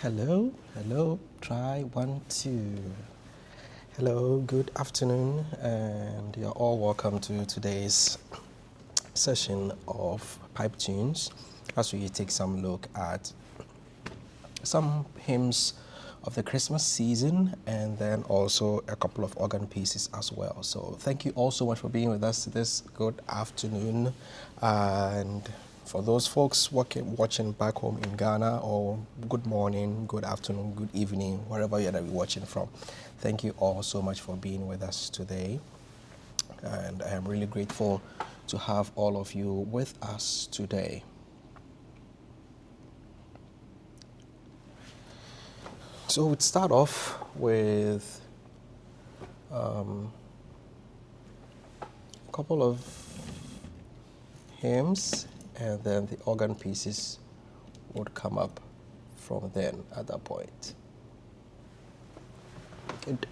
Hello, hello, try 1 2. Hello, good afternoon, and you're all welcome to today's session of Pipe Tunes as we take some look at some hymns of the Christmas season and then also a couple of organ pieces as well. So thank you all so much for being with us this good afternoon. And for those folks watching back home in Ghana, or good morning, good afternoon, good evening, wherever you're watching from, thank you all so much for being with us today. And I am really grateful to have all of you with us today. So we'd start off with a couple of hymns, and then the organ pieces would come up from then at that point. Good.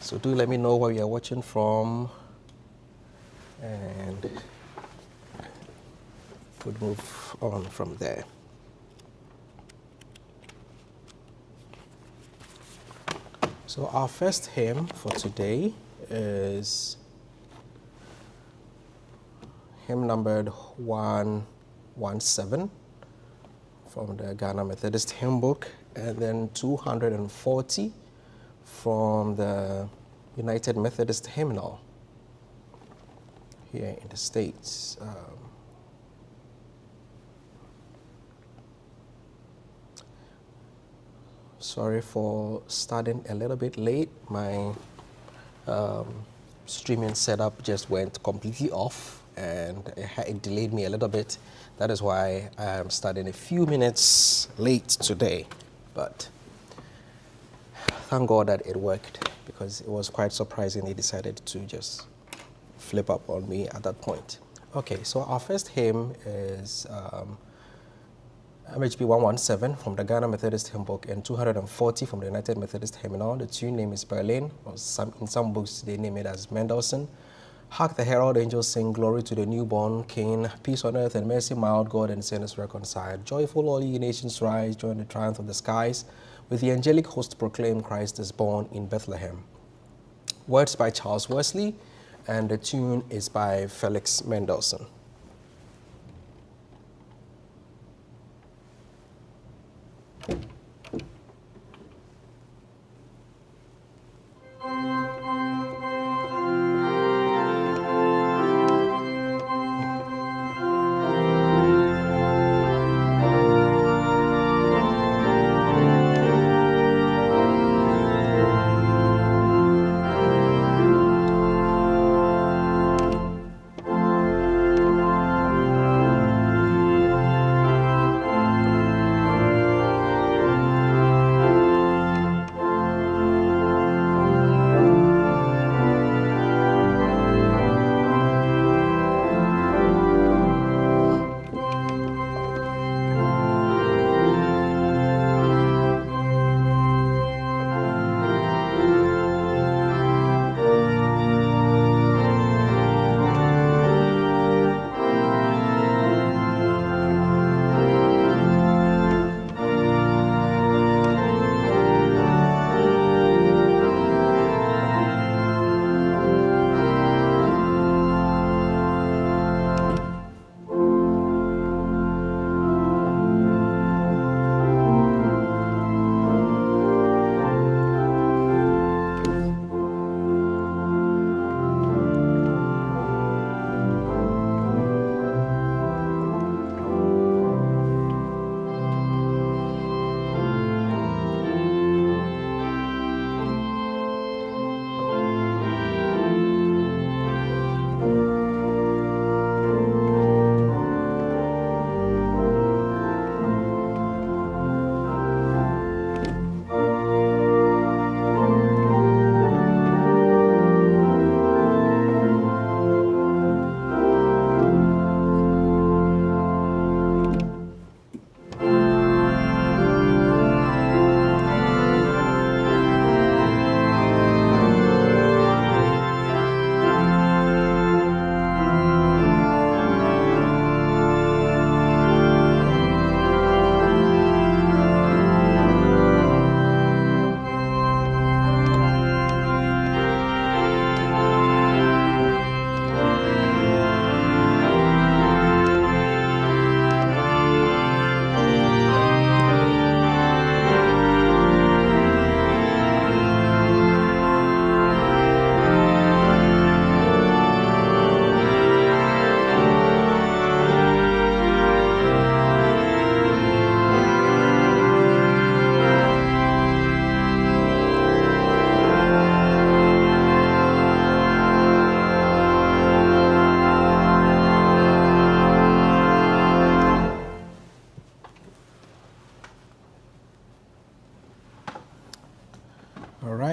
So do let me know where you're watching from, and we'll move on from there. So our first hymn for today is hymn numbered 117 from the Ghana Methodist Hymn Book, and then 240 from the United Methodist Hymnal here in the States. Sorry for starting a little bit late. My streaming setup just went completely off, and it delayed me a little bit. That is why I am starting a few minutes late today. But thank God that it worked, because it was quite surprising they decided to just flip up on me at that point. Okay, so our first hymn is MHB 117 from the Ghana Methodist Hymn Book and 240 from the United Methodist Hymnal. The tune name is Berlin, or in some books they name it as Mendelssohn. Hark the herald angels sing, glory to the newborn King, peace on earth and mercy mild, God and sinners reconciled. Joyful all ye nations rise, join the triumph of the skies, with the angelic host proclaim Christ is born in Bethlehem. Words by Charles Wesley, and the tune is by Felix Mendelssohn.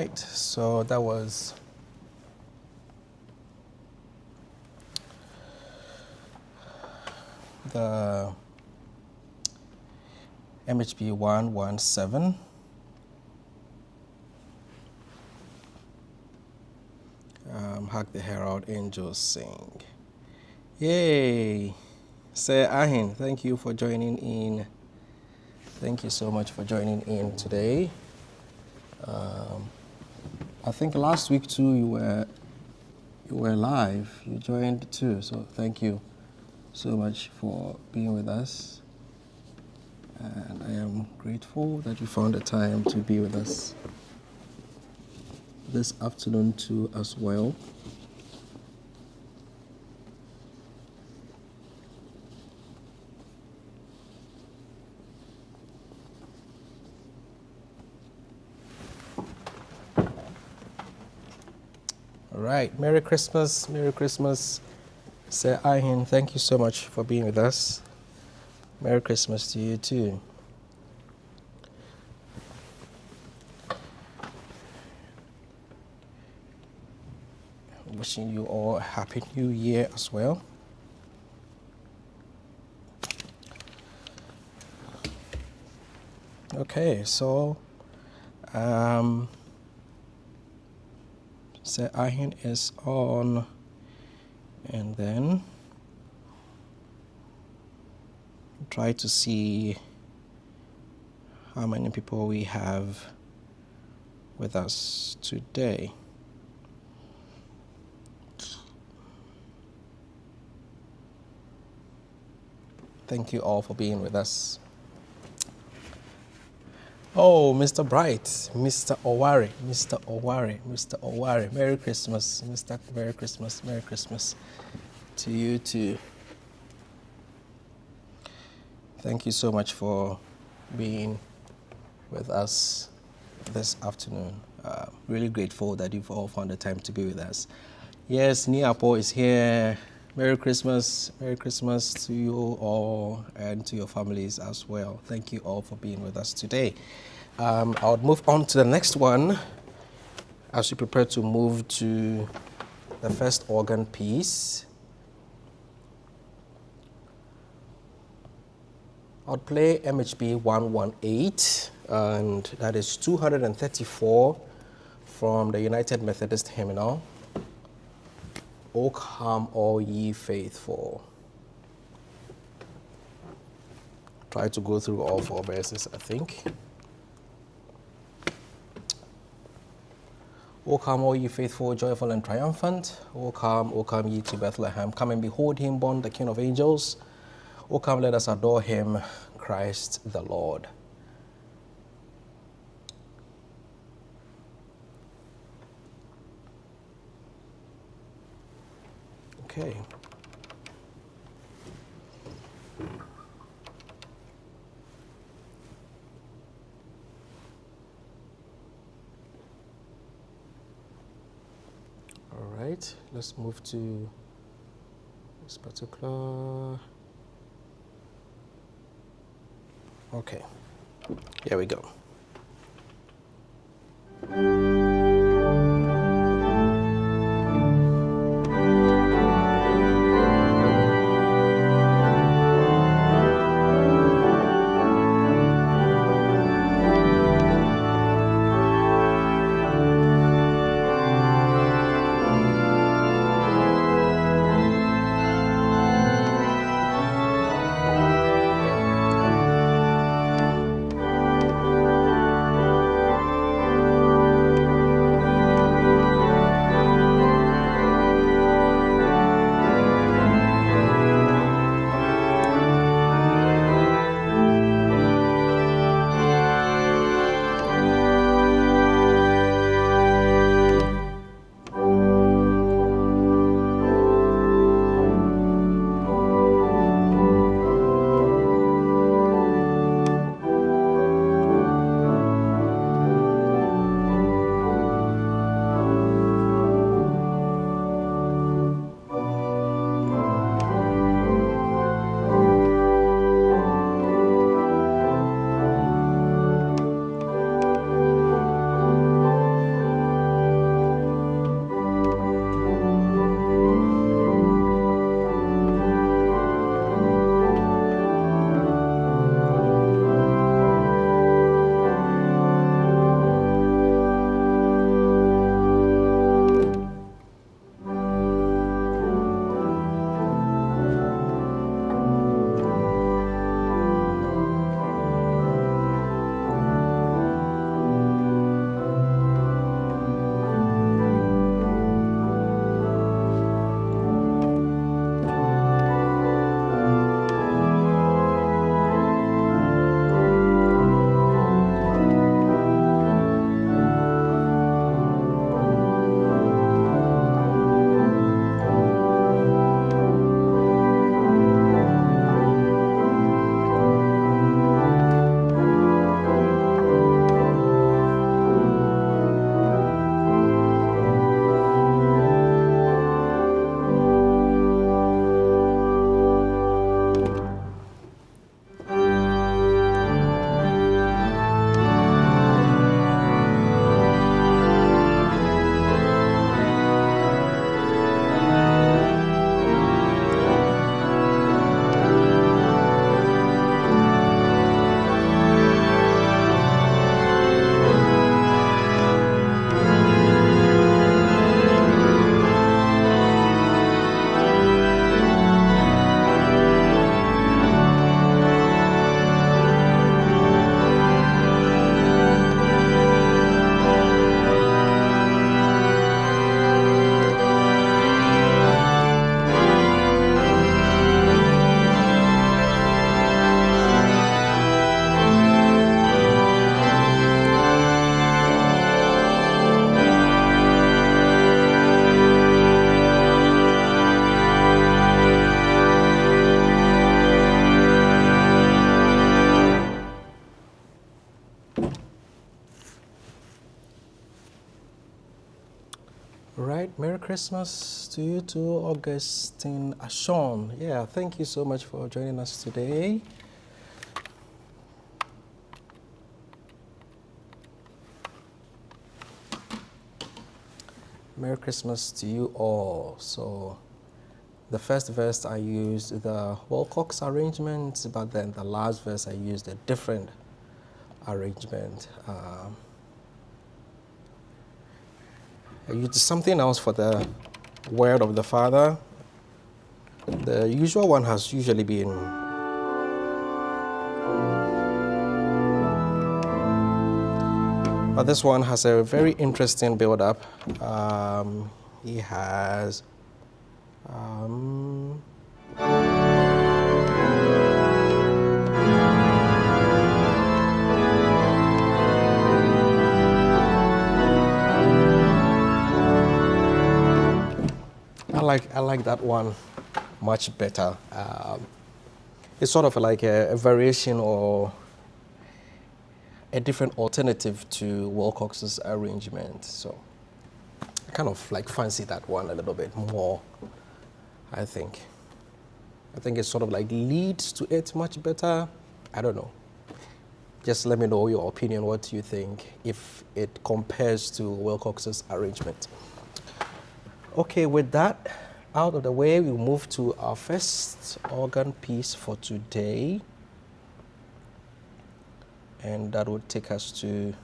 right, so that was the MHP 117. Hug the Herald Angels Sing. Yay! Sir Ahin, thank you for joining in. Thank you so much for joining in today. I think last week too you were live. You joined too, so thank you so much for being with us. And I am grateful that you found the time to be with us this afternoon too as well. All right, Merry Christmas, Merry Christmas. Sir Ahin, thank you so much for being with us. Merry Christmas to you too. Wishing you all a Happy New Year as well. Okay, so Sir Ahin is on, and then try to see how many people we have with us today. Thank you all for being with us. Oh, Mr. Bright, Mr. Owari, Mr. Owari, Mr. Owari. Merry Christmas, Mr. Merry Christmas, Merry Christmas to you too. Thank you so much for being with us this afternoon. Really grateful that you've all found the time to be with us. Yes, Niapo is here. Merry Christmas to you all and to your families as well. Thank you all for being with us today. I'll move on to the next one as we prepare to move to the first organ piece. I'll play MHB 118, and that is 234 from the United Methodist Hymnal. O come all ye faithful. Try to go through all 4 verses, I think. O come all ye faithful, joyful and triumphant. O come ye to Bethlehem. Come and behold him born, the King of angels. O come, let us adore him, Christ the Lord. Okay. All right, let's move to this particular. Okay, here we go. Christmas to you too, Augustine Ashon. Yeah, thank you so much for joining us today. Merry Christmas to you all. So the first verse I used the Wilcox arrangement, but then the last verse I used a different arrangement. I used something else for the word of the Father. The usual one has usually been but this one has a very interesting build-up. He has I like that one much better. It's sort of like a variation or a different alternative to Wilcox's arrangement. So I kind of like fancy that one a little bit more, I think. I think it sort of like leads to it much better. I don't know. Just let me know your opinion. What do you think if it compares to Wilcox's arrangement? Okay, with that out of the way, we'll move to our first organ piece for today. And that would take us to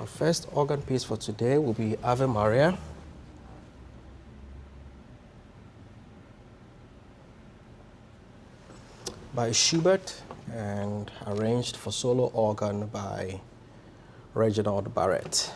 our first organ piece for today will be Ave Maria. By Schubert and arranged for solo organ by Reginald Barrett.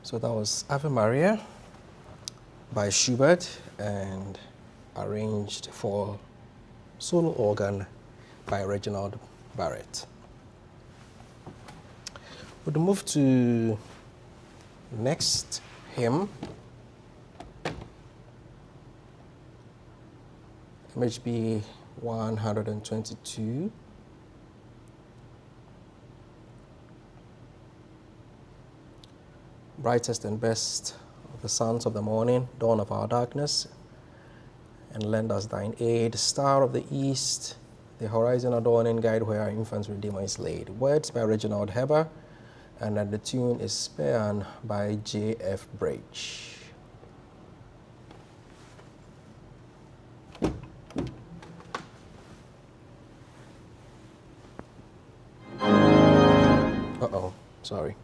So that was Ave Maria by Schubert and arranged for solo organ by Reginald Barrett. We'll move to next hymn, MHB 122. Brightest and best of the sons of the morning, dawn of our darkness, and lend us thine aid, star of the east, the horizon adorning, guide where our infant's redeemer is laid. Words by Reginald Heber, and then the tune is Spean by J.F. Bridge. Uh-oh, sorry.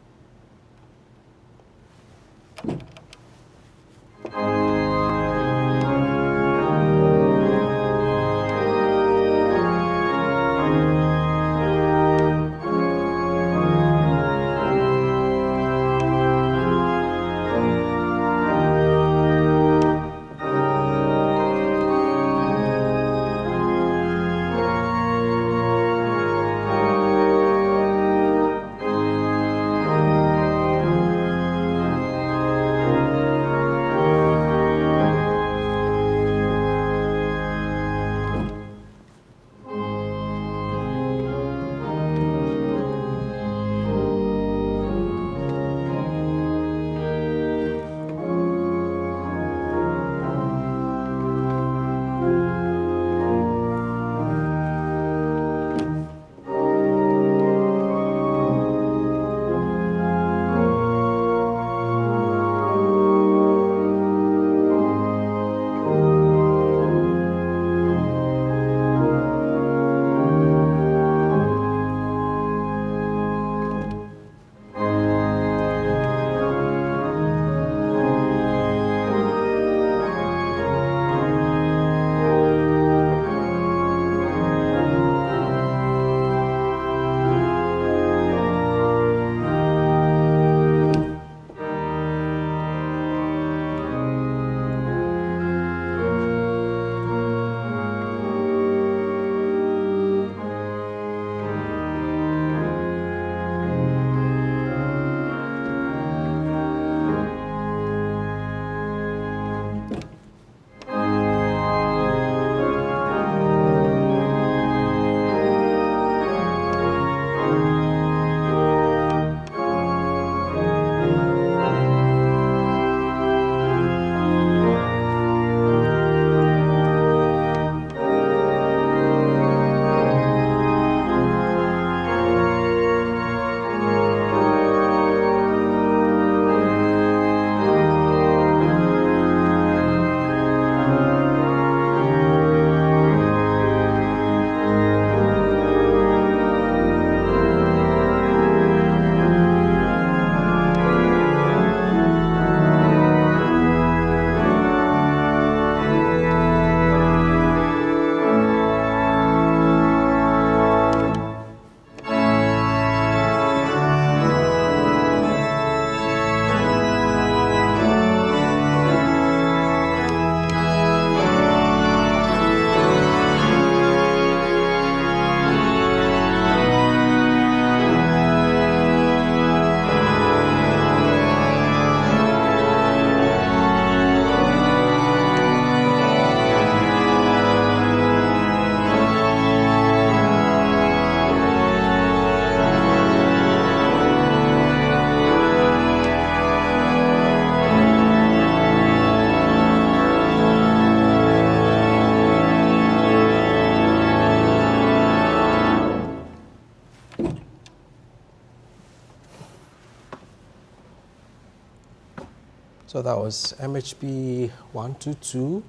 So that was MHB 122,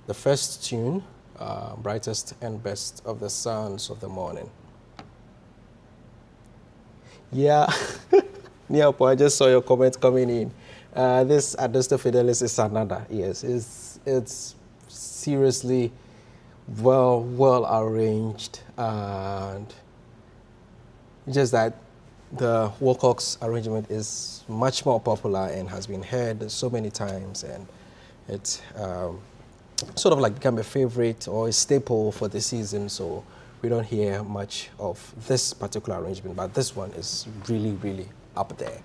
the first tune, Brightest and Best of the Sons of the Morning. Yeah, Neopo, I just saw your comment coming in. This Adusto Fidelis is another. Yes, it's seriously well arranged, and just that the Wilcox arrangement is much more popular and has been heard so many times, and it's sort of like become a favorite or a staple for the season. So we don't hear much of this particular arrangement, but this one is really, really up there.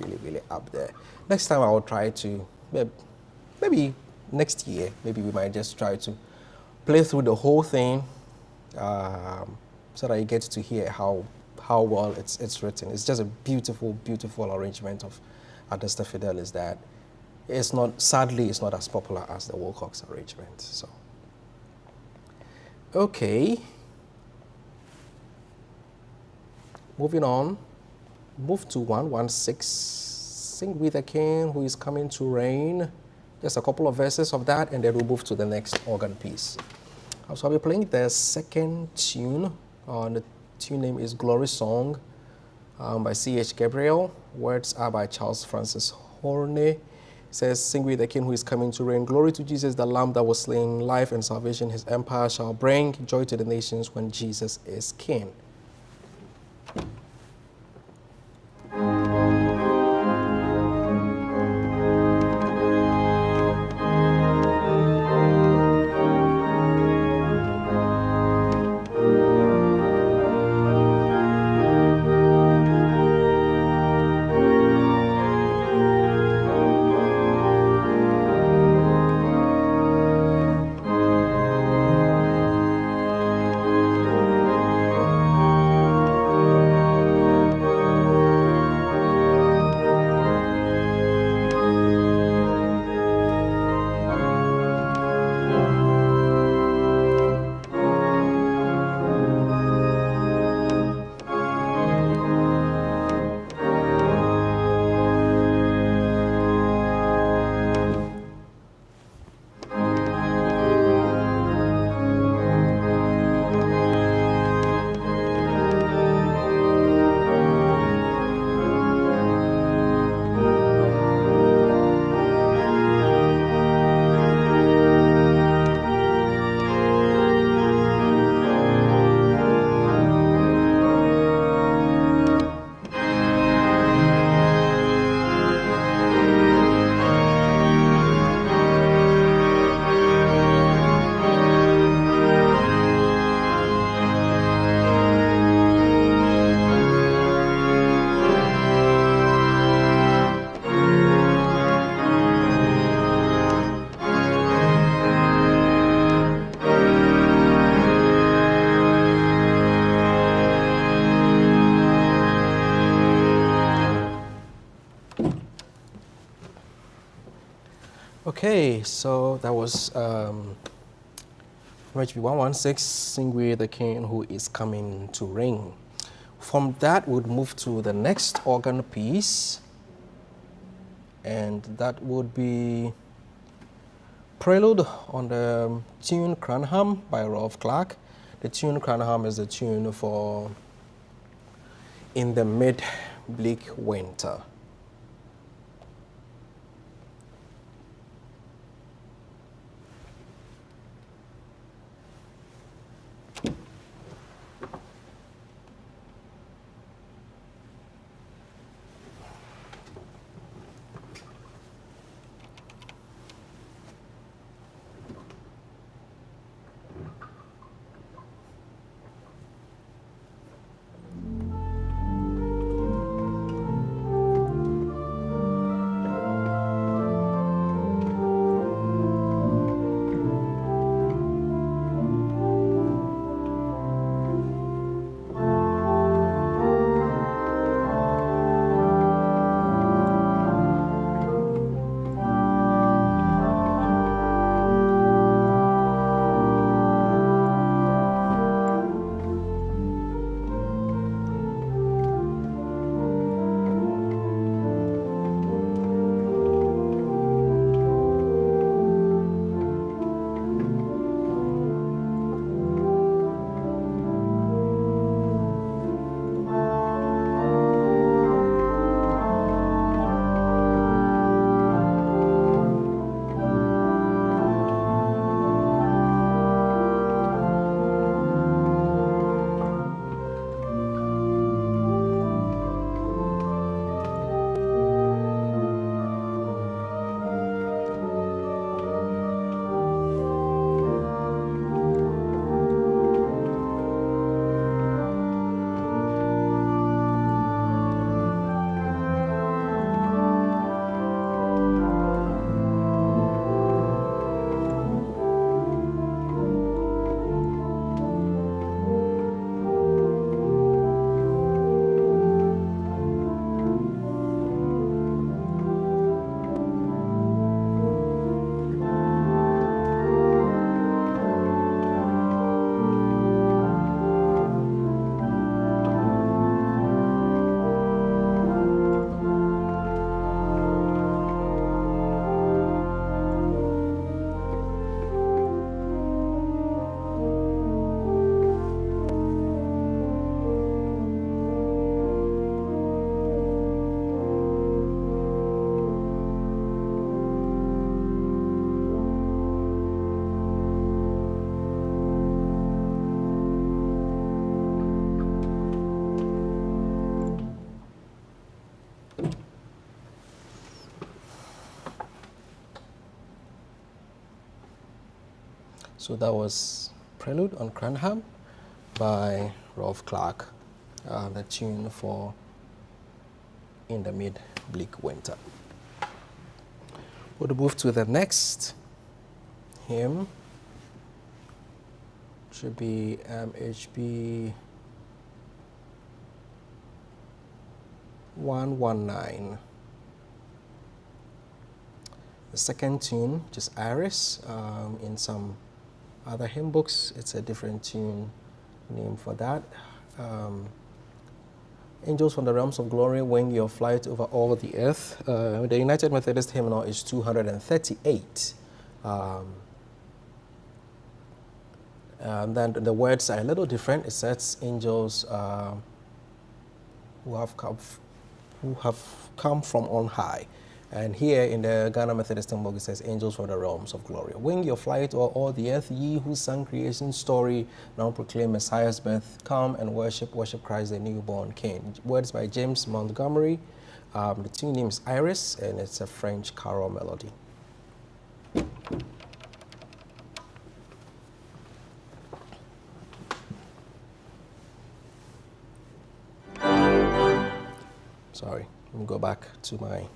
Really, really up there. Next time I will try to, maybe next year, maybe we might just try to play through the whole thing so that you get to hear how well it's written. It's just a beautiful, beautiful arrangement of Adesta Fidelis that it's not, sadly, it's not as popular as the Wilcox arrangement. So, okay. Moving on, move to 116. Sing with the King who is coming to reign. Just a couple of verses of that, and then we'll move to the next organ piece. So I'll be playing the second tune. The tune name is Glory Song by C.H. Gabriel. Words are by Charles Francis Horne. It says, sing with the King who is coming to reign. Glory to Jesus, the Lamb that was slain. Life and salvation his empire shall bring. Joy to the nations when Jesus is King. Okay, so that was Recipe 116, Sing with the King who is coming to reign. From that, we'll move to the next organ piece, and that would be Prelude on the tune Cranham by Rolf Clark. The tune Cranham is the tune for In the Mid-Bleak Winter. So that was Prelude on Cranham by Rolf Clark, the tune for In the Mid-Bleak Winter. We'll move to the next hymn. Should be MHB 119. The second tune, just Iris. In some other hymn books, it's a different tune name for that. Angels from the Realms of Glory, Wing Your Flight Over All the Earth. The United Methodist hymnal is 238. Then the words are a little different. It says angels who have come from on high. And here in the Ghana Methodist hymn book, it says angels from the realms of glory. Wing your flight o'er all the earth, ye who sang creation's story, now proclaim Messiah's birth. Come and worship Christ, the newborn King. Words by James Montgomery. The tune name is Iris, and it's a French carol melody. Sorry, let me go back to my...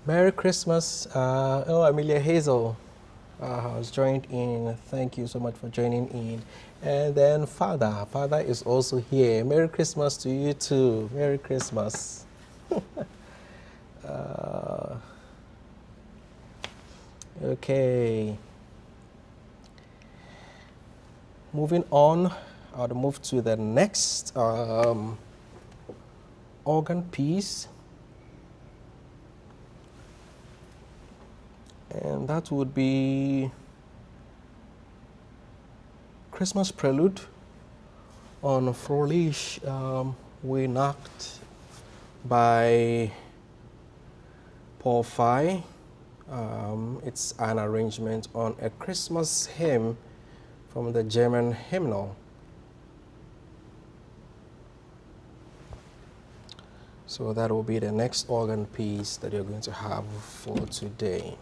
Merry Christmas. Amelia Hazel has joined in. Thank you so much for joining in. And then Father is also here. Merry Christmas to you too. Merry Christmas. Okay. Moving on, I'll move to the next organ piece. And that would be Christmas Prelude on Fröhlich Weihnacht by Paul Fay. It's an arrangement on a Christmas hymn from the German hymnal. So that will be the next organ piece that you're going to have for today.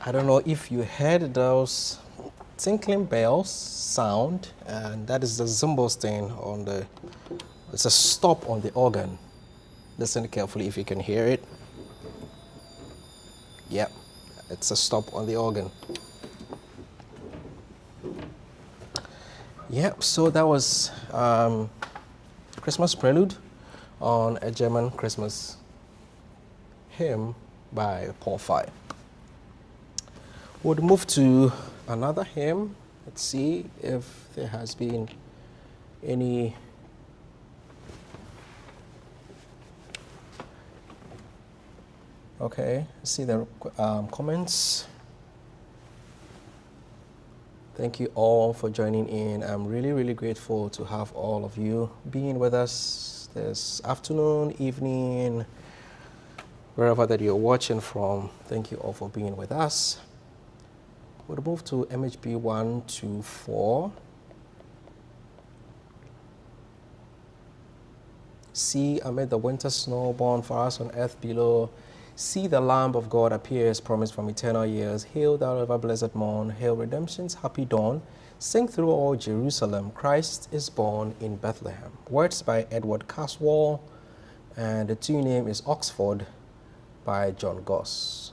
I don't know if you heard those tinkling bells sound, and that is the Zumbo-Stein on the, it's a stop on the organ. Listen carefully if you can hear it. Yep, it's a stop on the organ. Yep, so that was Christmas Prelude on a German Christmas hymn by Paul Fay. We'll move to another hymn. Let's see if there has been any okay, see the comments. Thank you all for joining in. I'm really grateful to have all of you being with us this afternoon, evening, wherever that you're watching from. Thank you all for being with us. We'll move to MHB 124. See amid the winter snow born for us on earth below. See, the Lamb of God appears, promised from eternal years. Hail, thou ever blessed morn. Hail, redemption's happy dawn. Sing through all Jerusalem. Christ is born in Bethlehem. Words by Edward Caswell, and the tune name is Oxford by John Goss.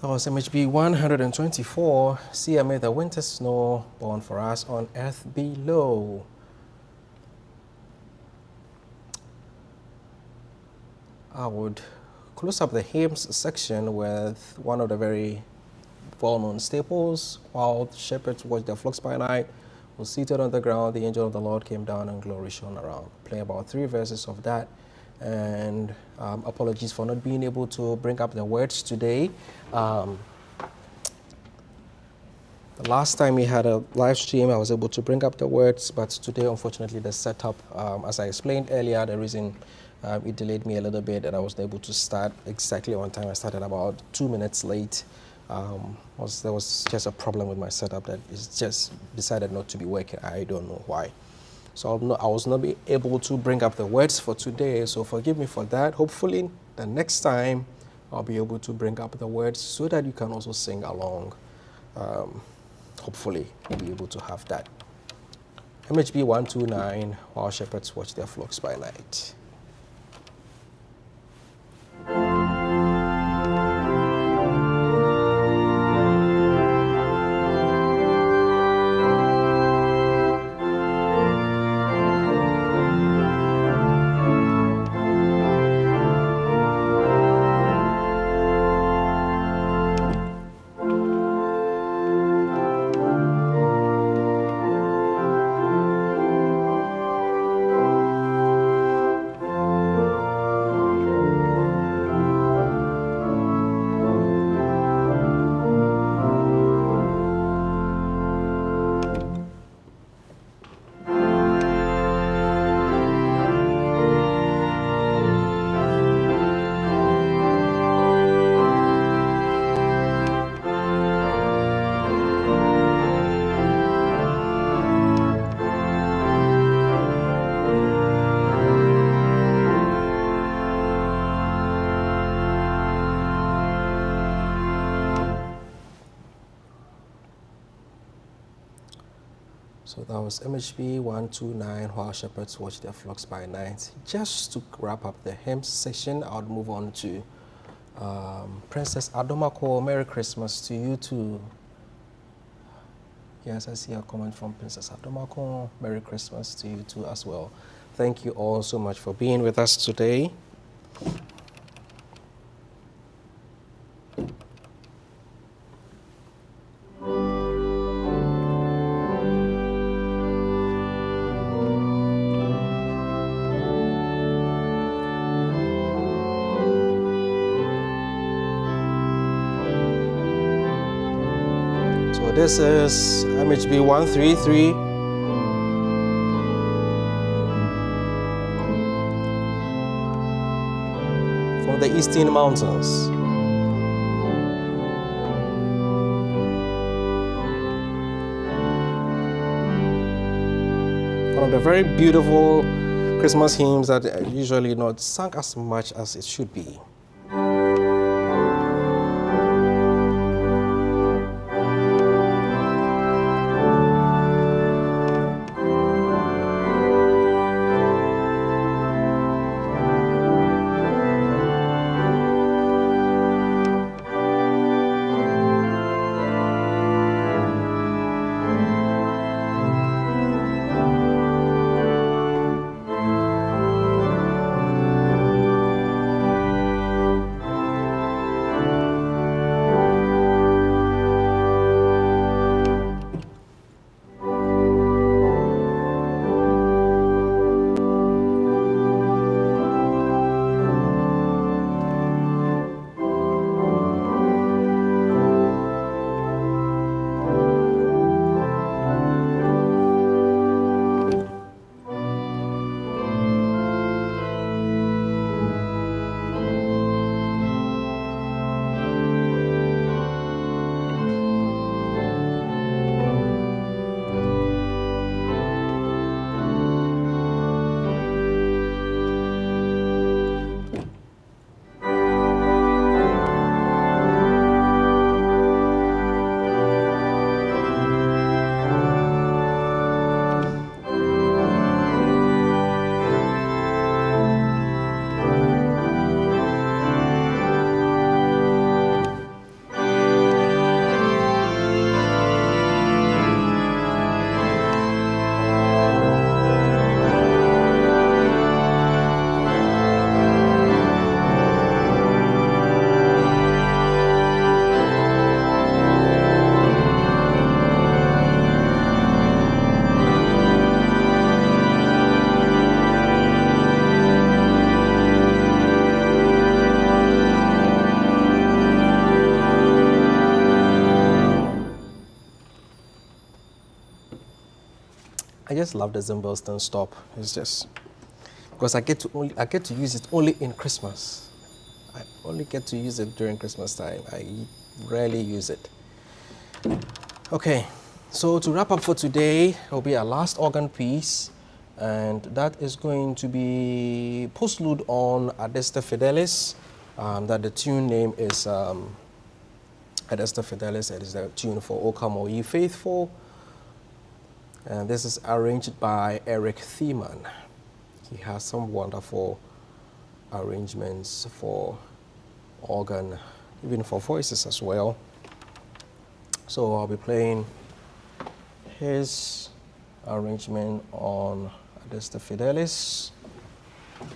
That was MHB 124, See Amid the Winter Snow, Born for Us on Earth Below. I would close up the hymns section with one of the very well-known staples. While shepherds watched their flocks by night, was seated on the ground, the angel of the Lord came down and glory shone around. Play about 3 verses of that. And apologies for not being able to bring up the words today. The last time we had a live stream, I was able to bring up the words, but today, unfortunately, the setup, as I explained earlier, the reason it delayed me a little bit and I wasn't able to start exactly on time. I started about 2 minutes late. There was just a problem with my setup that is just decided not to be working. I don't know why. So I was not be able to bring up the words for today, so forgive me for that. Hopefully, the next time I'll be able to bring up the words so that you can also sing along. Hopefully, we'll be able to have that. MHB 129, While Shepherds Watch Their Flocks by Night. So that was MHB 129, While Shepherds Watch Their Flocks by Night. Just to wrap up the hymn session, I'll move on to Princess Adomako. Merry Christmas to you too. Yes, I see a comment from Princess Adomako. Merry Christmas to you too as well. Thank you all so much for being with us today. So this is MHB 133. From the Eastern Mountains. One of the very beautiful Christmas hymns that are usually not sung as much as it should be. I just love the cymbals don't stop. It's just because I get to use it only in Christmas. I only get to use it during Christmas time. I rarely use it. Okay, so to wrap up for today, will be our last organ piece, and that is going to be postlude on Adeste Fidelis. That the tune name is Adeste Fidelis. It is the tune for O Come All Ye Faithful. And this is arranged by Eric Thiemann. He has some wonderful arrangements for organ, even for voices as well. So I'll be playing his arrangement on Adeste Fidelis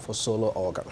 for solo organ.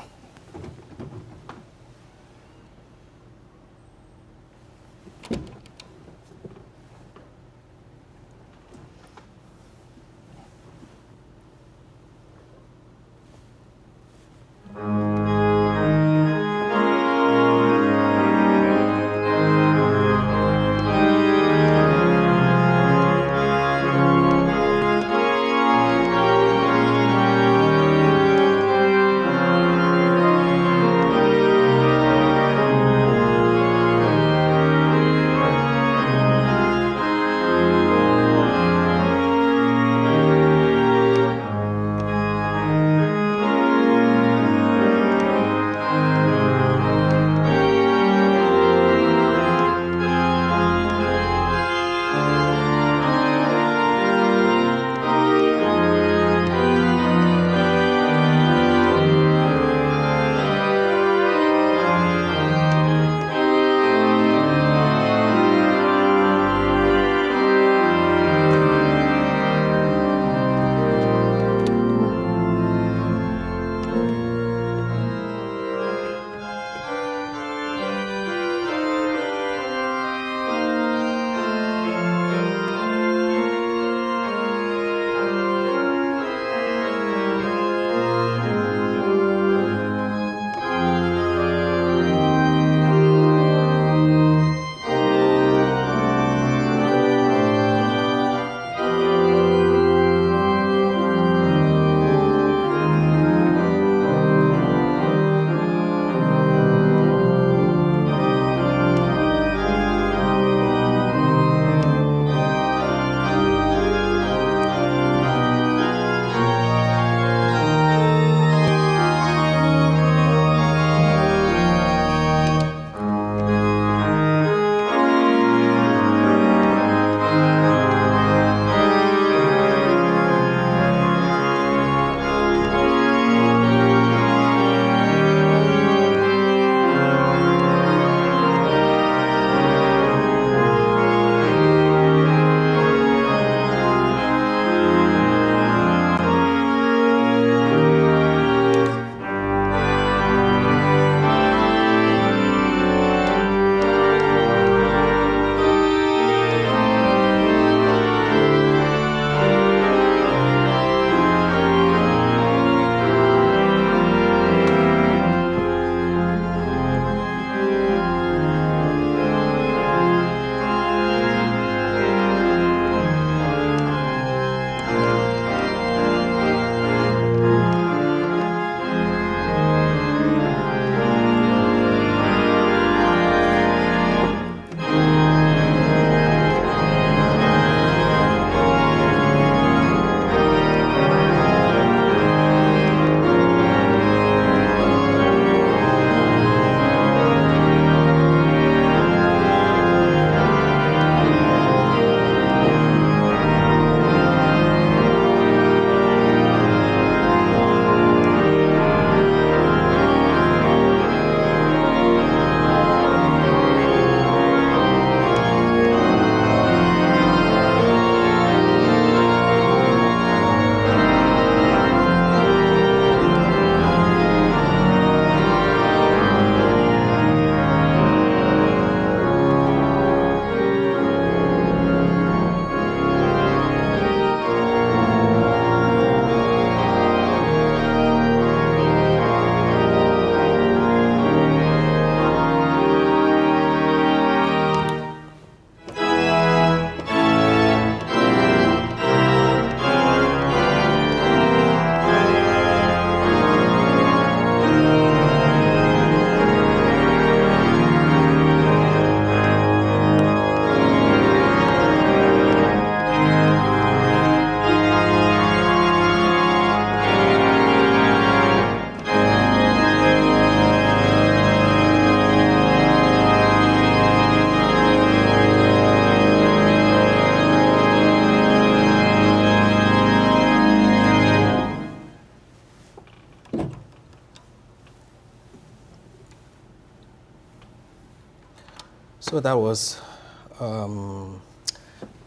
So that was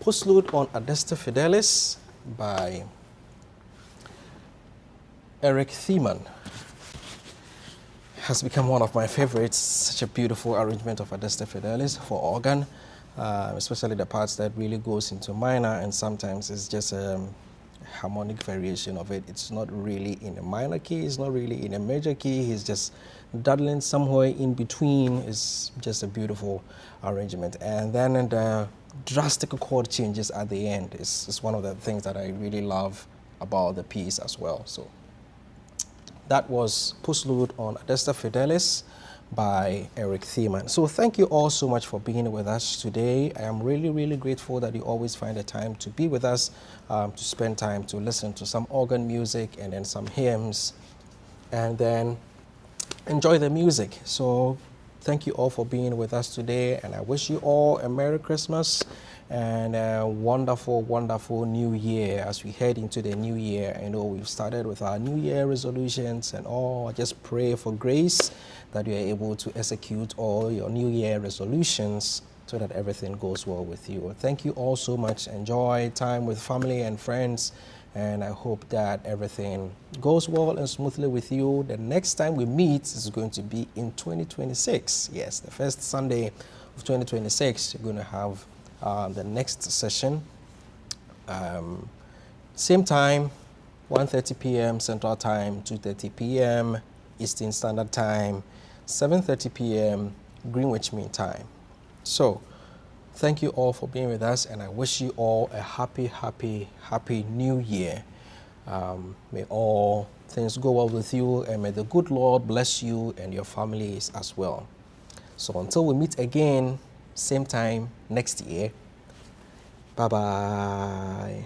Postlude on Adeste Fidelis by Eric Thiemann. Has become one of my favorites. Such a beautiful arrangement of Adeste Fidelis for organ, especially the parts that really goes into minor, and sometimes it's just a harmonic variation of it. It's not really in a minor key, it's not really in a major key, he's just daddling somewhere in between. It's just a beautiful arrangement. And then the drastic chord changes at the end is one of the things that I really love about the piece as well. So that was Postlude on Adeste Fidelis by Eric Thiemann. So thank you all so much for being with us today. I am really, really grateful that you always find the time to be with us, to spend time to listen to some organ music and then some hymns, and then enjoy the music. So thank you all for being with us today, and I wish you all a Merry Christmas and a wonderful, wonderful New Year as we head into the New Year. I know we've started with our New Year resolutions and all. I just pray for grace that you are able to execute all your New Year resolutions so that everything goes well with you. Thank you all so much. Enjoy time with family and friends, and I hope that everything goes well and smoothly with you. The next time we meet is going to be in 2026. Yes, the first Sunday of 2026, you're going to have the next session. Same time, 1:30 p.m. Central Time, 2:30 p.m. Eastern Standard Time, 7:30 p.m. Greenwich Mean Time. So, thank you all for being with us, and I wish you all a happy, happy, happy new year. May all things go well with you, and may the good Lord bless you and your families as well. So until we meet again, same time next year, bye-bye.